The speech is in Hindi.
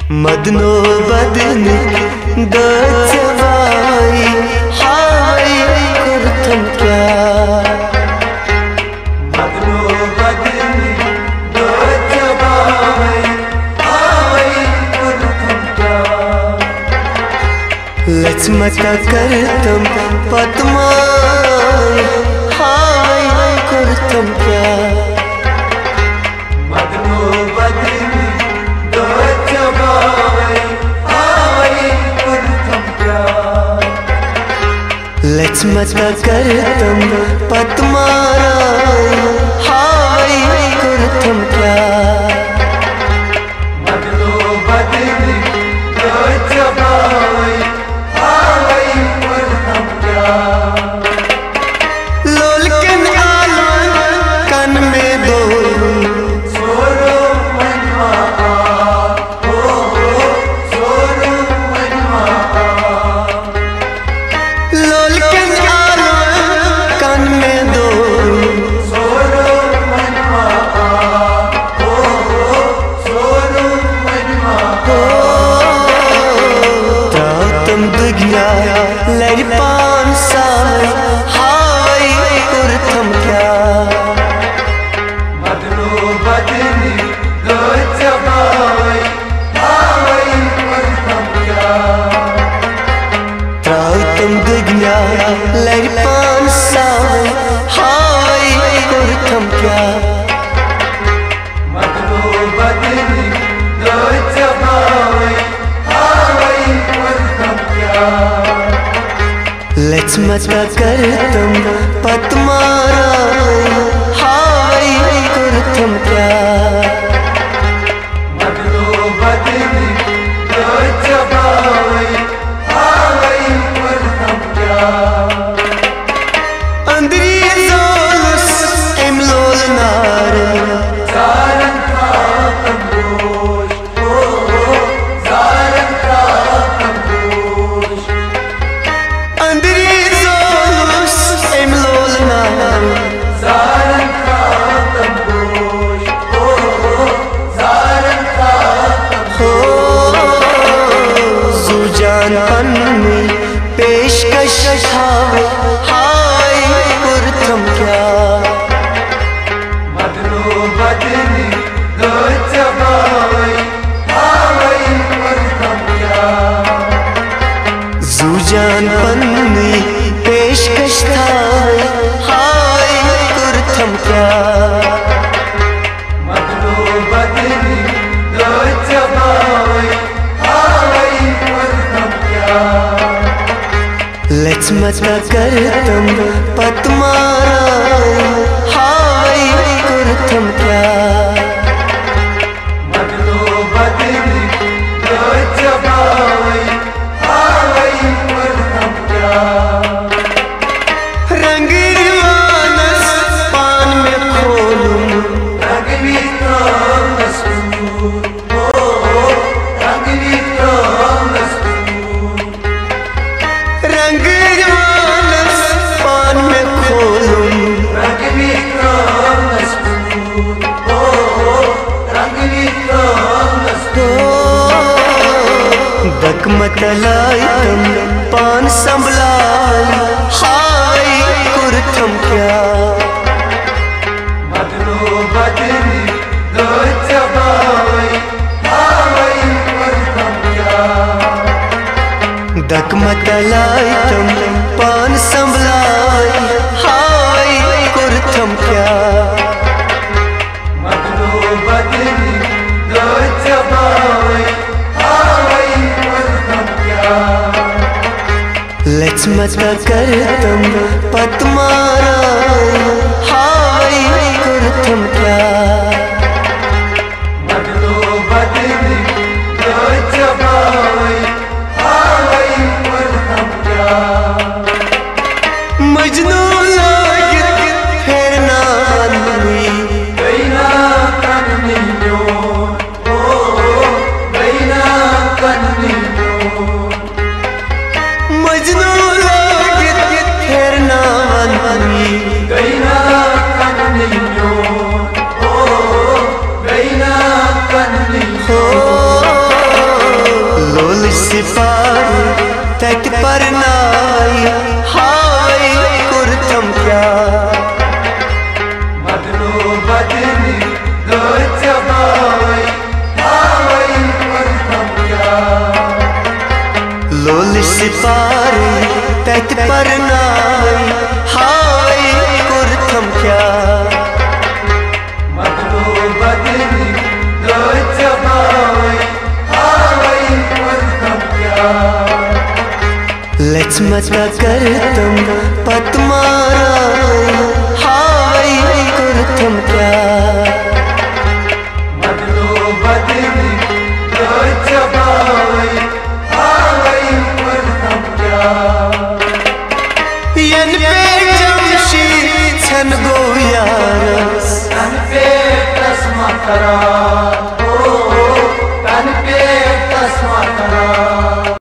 मदनो बदनी दो जवाई हाय कुर्तम क्या मदनो बदनी दो जवाई हाय कुर्तम क्या लचमचा करतम पद्माई हाय कुर्तम क्या लचमचा करतम पद्माराय हाय कुर्तम क्या मदनो बदनी दो जवाई हाय कुर्तम क्या लोलकन आलन कन में दो सोरो मनवा हो सोरो मनवा लोलकन आलन कन में दो सोरो मनवा हो सोरो मनवा हो तुम दुगिया लड़ पान साल हाय कुर्तम क्या मदनो बदनी दो जवाई हाय कुर्तम क्या तुम दुगिया लड़ पान साल हाय कुर्तम क्या मदनो बदनी दो जवाई हाय कुर्तम क्या लचमचा करतम पद्माराय हाय कुर्तम क्या मदनो बदनी दो जवाई हाय कुर्तम क्या अंदरी जोलस इमलोल नार जारन का तंबोश हो जारन का तंबोश अंदरी जोलस इमलोल नार जारन का तंबोश हो जारन का तंबोश जुजान पन्नी पेशकश हाय कुर्तम क्या मदनो बदनी दो जवाई हाय कुर्तम क्या जुजान पन्नी पेशकश हाय कुर्तम क्या मदनो बदनी दो जवाई हाय कुर्तम क्या लचमचा करतम पद्माराय हाय कुर्तम क्या मदनो बदनी दो जवाई हाय कुर्तम क्या रंग मानस पान में खोलूं रंगवी तो मस्तूर हो रंगवी तो मस्तूर रंग मानस पान में खोलूं रंगवी तो मस्तूर हो रंगवी तो मस्तूर दकमतलाई तुम पान संभलाई हाय कुर्तम क्या मदनो बदनी दो जवाई हाय कुर्तम क्या दकमतलाई तुम पान संभलाई हाय कुर्तम क्या मदनो बदनी दो जवाई हाय कुर्तम क्या लचमचा करतम पद्माराय हाय कुर्तम क्या मदनो बदनी दो जवाई हाय कुर्तम क्या मजनू लागित फेरना ननी गईना कन्नी नो ओ गईना कन्नी नो मजनू लागित फेरना ननी गईना सिपाही तैत पर नाई हाय कुर्तम क्या मदनो बदनी दो चबाई हाय कुर्तम क्या लोल सिपाही तैत पर नाई हाय कुर्तम क्या मदनो बदनी दो चबाई हाय कुर्तम क्या लचमचा करतम पत